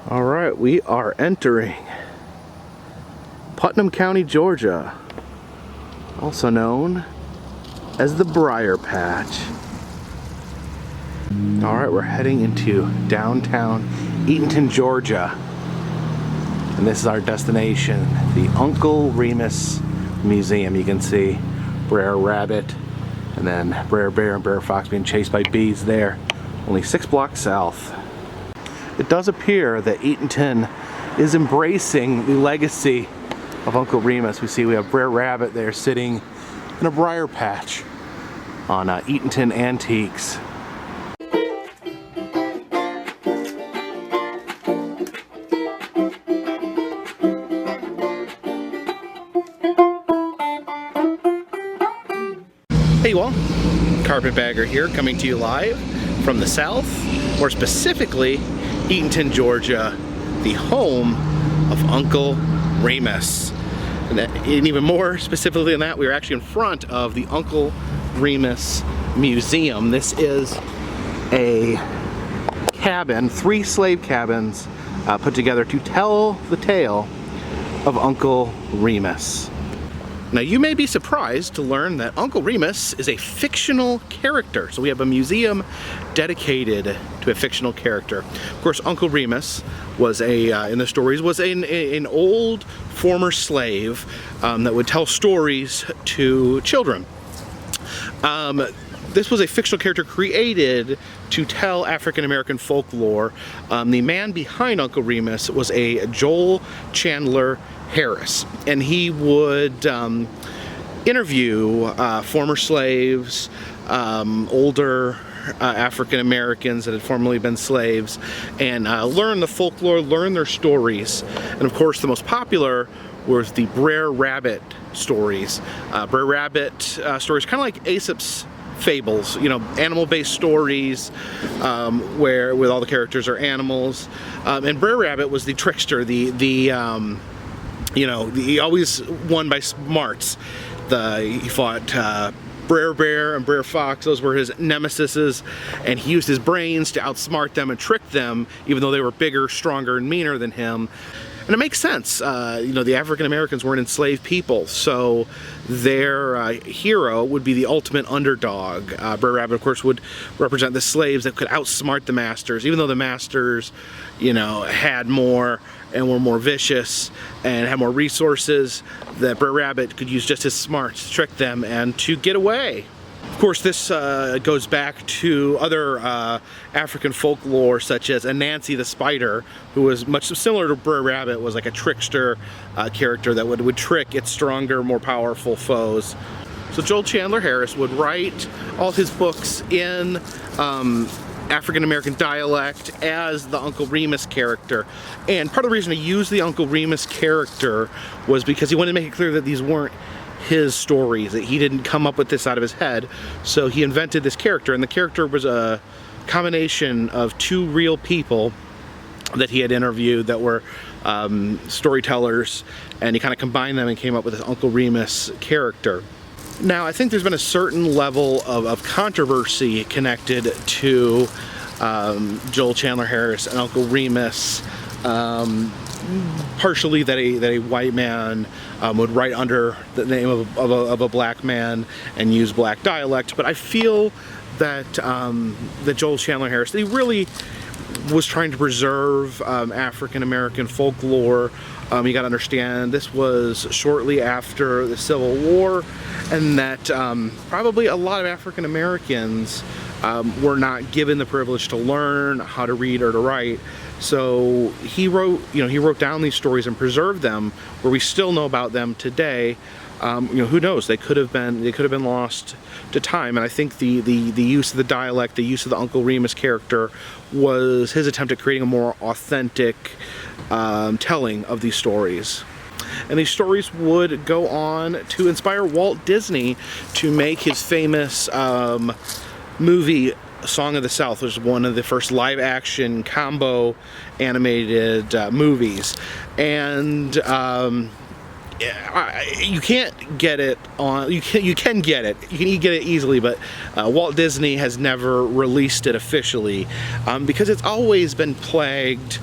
All right, we are entering Putnam County, Georgia, also known as the Briar Patch. All right, we're heading into downtown Eatonton, Georgia. And this is our destination, the Uncle Remus Museum. You can see Brer Rabbit and then Brer Bear and Brer Fox being chased by bees there, only 6 blocks south. It does appear that Eatonton is embracing the legacy of Uncle Remus. We have Brer Rabbit there sitting in a briar patch on Eatonton Antiques. Hey you all, Carpetbagger here, coming to you live from the south, more specifically Eatonton, Georgia, the home of Uncle Remus. And even more specifically than that, we are actually in front of the Uncle Remus Museum. This is a cabin, 3 slave cabins put together to tell the tale of Uncle Remus. Now you may be surprised to learn that Uncle Remus is a fictional character. So we have a museum dedicated to a fictional character. Of course, Uncle Remus was in the stories, was an old former slave that would tell stories to children. This was a fictional character created to tell African-American folklore. The man behind Uncle Remus was a Joel Chandler Harris, and he would interview former slaves, older African Americans that had formerly been slaves, and learn the folklore, learn their stories. And of course, the most popular was the Brer Rabbit stories. Brer Rabbit stories, kind of like Aesop's fables, you know, animal-based stories where with all the characters are animals. And Brer Rabbit was the trickster, he always won by smarts. He fought Brer Bear and Brer Fox. Those were his nemesises, and he used his brains to outsmart them and trick them, even though they were bigger, stronger, and meaner than him. And it makes sense. The African Americans weren't enslaved people, so their hero would be the ultimate underdog. Brer Rabbit, of course, would represent the slaves that could outsmart the masters, even though the masters, had more and were more vicious and had more resources. That Brer Rabbit could use just his smarts to trick them and to get away. Of course, this goes back to other African folklore, such as Anansi the spider, who was much similar to Brer Rabbit, was like a trickster character that would trick its stronger, more powerful foes. So Joel Chandler Harris would write all his books in African American dialect as the Uncle Remus character. And part of the reason he used the Uncle Remus character was because he wanted to make it clear that these weren't his stories, that he didn't come up with this out of his head. So he invented this character, and the character was a combination of 2 real people that he had interviewed that were storytellers, and he kind of combined them and came up with this Uncle Remus character. Now, I think there's been a certain level of controversy connected to Joel Chandler Harris and Uncle Remus. Partially that a white man would write under the name of a black man and use black dialect, but I feel that that Joel Chandler Harris, he really was trying to preserve African American folklore. You got to understand, this was shortly after the Civil War, and that probably a lot of African Americans were not given the privilege to learn how to read or to write. So he wrote down these stories and preserved them, where we still know about them today. Who knows? They could have been lost to time. And I think the use of the dialect, the use of the Uncle Remus character, was his attempt at creating a more authentic telling of these stories. And these stories would go on to inspire Walt Disney to make his famous movie Song of the South, which was one of the first live-action combo animated movies. And you can't get it on. You can get it. You can get it easily, but Walt Disney has never released it officially because it's always been plagued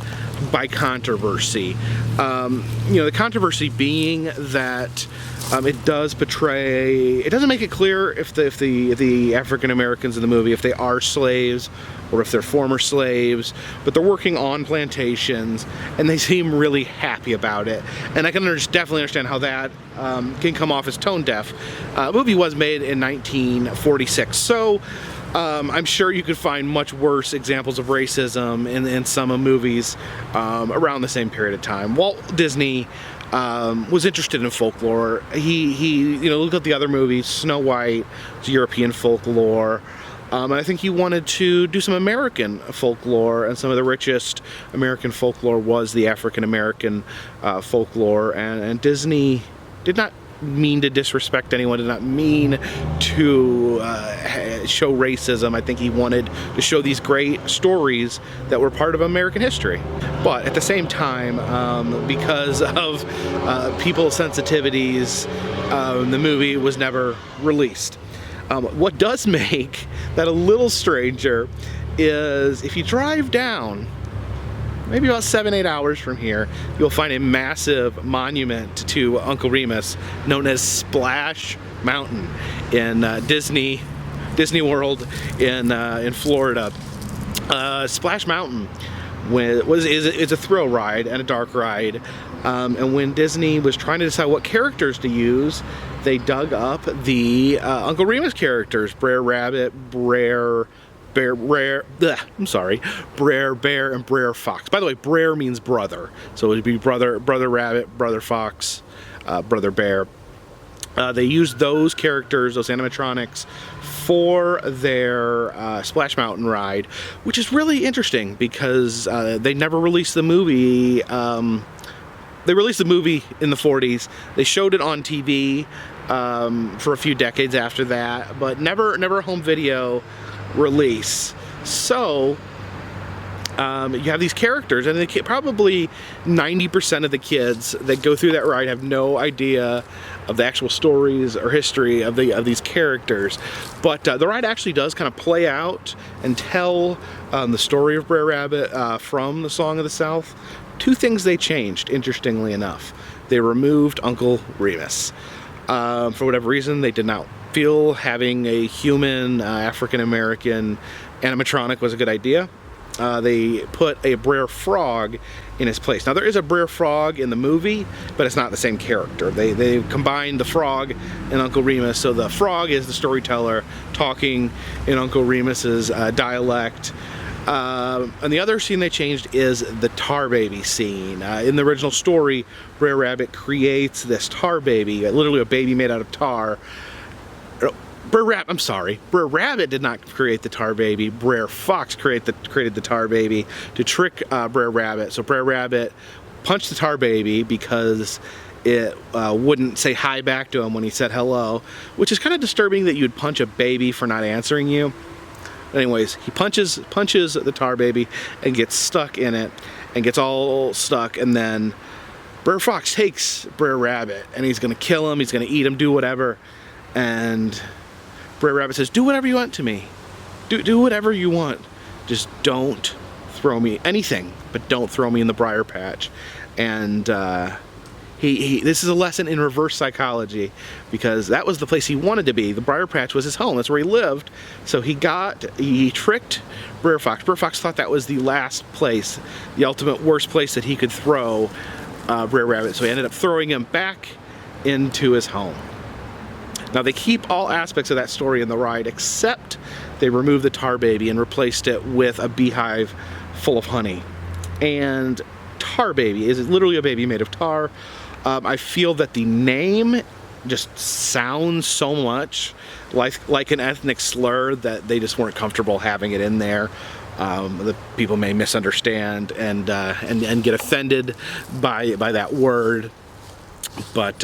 by controversy. The controversy being that it does portray, it doesn't make it clear if the African Americans in the movie, if they are slaves or if they're former slaves, but they're working on plantations and they seem really happy about it. And I can definitely understand how that can come off as tone deaf. The movie was made in 1946, so I'm sure you could find much worse examples of racism in some movies around the same period of time. Walt Disney was interested in folklore. He looked at the other movies, Snow White, European folklore, and I think he wanted to do some American folklore, and some of the richest American folklore was the African American folklore, and Disney did not mean to disrespect anyone, did not mean to show racism. I think he wanted to show these great stories that were part of American history. But at the same time, because of people's sensitivities, the movie was never released. What does make that a little stranger is if you drive down maybe about 7-8 hours from here, you'll find a massive monument to Uncle Remus known as Splash Mountain in Disney World in Florida. Splash Mountain is a thrill ride and a dark ride, and when Disney was trying to decide what characters to use, they dug up the Uncle Remus characters: Brer Rabbit, Brer Bear, and Brer Fox. By the way, Brer means brother, so it would be brother Rabbit, brother Fox, brother Bear. They used those characters, those animatronics, for their Splash Mountain ride, which is really interesting because they never released the movie. They released the movie in the 40s. They showed it on TV for a few decades after that, but never a home video release. So you have these characters, and probably 90% of the kids that go through that ride have no idea of the actual stories or history of these characters. But the ride actually does kind of play out and tell the story of Brer Rabbit from the Song of the South. Two things they changed, interestingly enough. They removed Uncle Remus. For whatever reason, they did not feel having a human African-American animatronic was a good idea. They put a Brer Frog in his place. Now, there is a Brer Frog in the movie, but it's not the same character. They combined the frog and Uncle Remus, so the frog is the storyteller talking in Uncle Remus's dialect. And the other scene they changed is the tar baby scene. In the original story, Brer Rabbit creates this tar baby, literally a baby made out of tar. Brer Rabbit did not create the tar baby. Brer Fox created the tar baby to trick Brer Rabbit. So Brer Rabbit punched the tar baby because it wouldn't say hi back to him when he said hello, which is kind of disturbing that you'd punch a baby for not answering you. Anyways, he punches the tar baby and gets stuck in it and gets all stuck, and then Brer Fox takes Brer Rabbit and he's gonna kill him, he's gonna eat him, do whatever, and Brer Rabbit says, "Do whatever you want to me. Do whatever you want. Just don't throw me anything, but don't throw me in the briar patch." And this is a lesson in reverse psychology, because that was the place he wanted to be. The briar patch was his home. That's where he lived. So he tricked Brer Fox. Brer Fox thought that was the last place, the ultimate worst place that he could throw Brer Rabbit. So he ended up throwing him back into his home. Now, they keep all aspects of that story in the ride, except they removed the tar baby and replaced it with a beehive full of honey. And tar baby is literally a baby made of tar. I feel that the name just sounds so much like an ethnic slur that they just weren't comfortable having it in there. The people may misunderstand and get offended by that word. But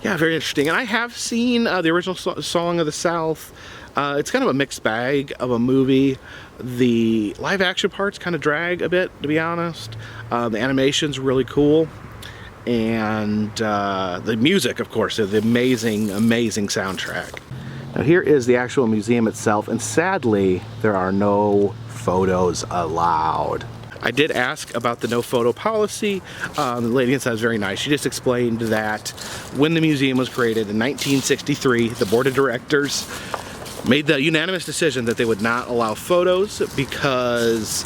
yeah, very interesting. And I have seen the original Song of the South. It's kind of a mixed bag of a movie. The live action parts kind of drag a bit, to be honest. The animation's really cool. And the music, of course, is the amazing soundtrack. Now, here is the actual museum itself, and sadly, there are no photos allowed. I did ask about the no photo policy. The lady inside was very nice. She just explained that when the museum was created in 1963, the board of directors made the unanimous decision that they would not allow photos because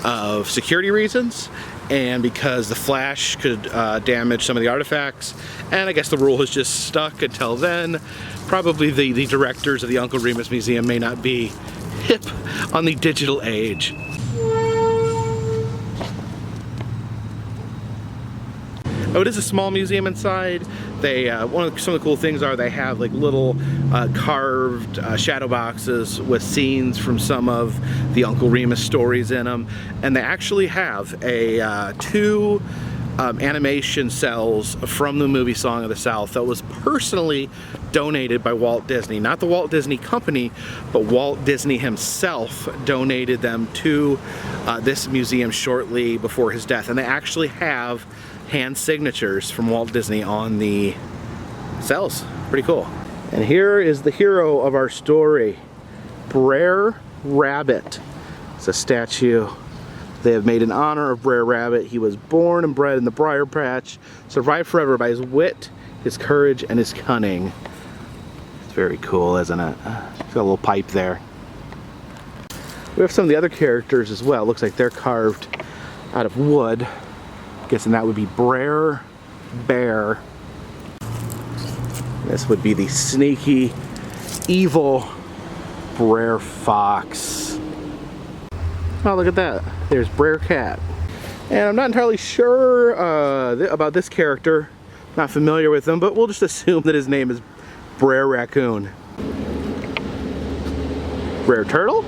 of security reasons and because the flash could damage some of the artifacts. And I guess the rule has just stuck until then. Probably the directors of the Uncle Remus Museum may not be hip on the digital age. Oh, it is a small museum inside. They some of the cool things are they have like little carved shadow boxes with scenes from some of the Uncle Remus stories in them, and they actually have a two animation cells from the movie Song of the South that was personally donated by Walt Disney. Not the Walt Disney Company, but Walt Disney himself donated them to this museum shortly before his death, and they actually have hand signatures from Walt Disney on the cells. Pretty cool. And here is the hero of our story, Brer Rabbit. It's a statue they have made in honor of Brer Rabbit. He was born and bred in the briar patch, survived forever by his wit, his courage, and his cunning. It's very cool, isn't it? It's got a little pipe there. We have some of the other characters as well. Looks like they're carved out of wood. Guessing that would be Brer Bear. This would be the sneaky, evil Brer Fox. Oh, look at that. There's Brer Cat. And I'm not entirely sure about this character. Not familiar with him, but we'll just assume that his name is Brer Raccoon. Brer Turtle?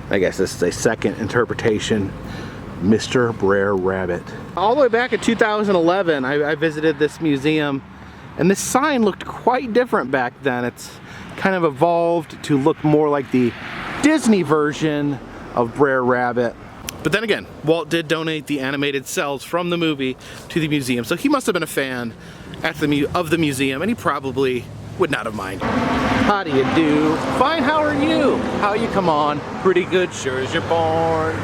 I guess this is a second interpretation. Mr. Brer Rabbit. All the way back in 2011, I visited this museum, and this sign looked quite different back then. It's kind of evolved to look more like the Disney version of Brer Rabbit. But then again, Walt did donate the animated cells from the movie to the museum, so he must have been a fan of the museum, and he probably would not have minded. How do you do? Fine, how are you? How you come on? Pretty good, sure as you're born.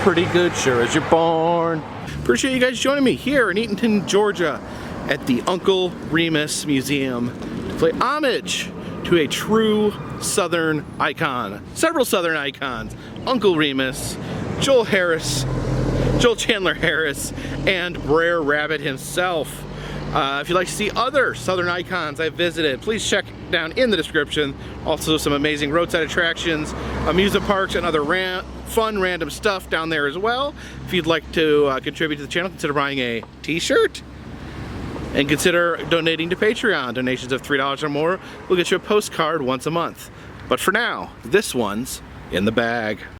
Pretty good, sure as you're born. Appreciate you guys joining me here in Eatonton, Georgia at the Uncle Remus Museum to pay homage to a true Southern icon. Several Southern icons. Uncle Remus, Joel Chandler Harris, and Brer Rabbit himself. If you'd like to see other Southern icons I've visited, please check down in the description. Also some amazing roadside attractions, amusement parks, and other fun random stuff down there as well. If you'd like to contribute to the channel, consider buying a t-shirt and consider donating to Patreon. Donations of $3 or more will get you a postcard once a month. But for now, this one's in the bag.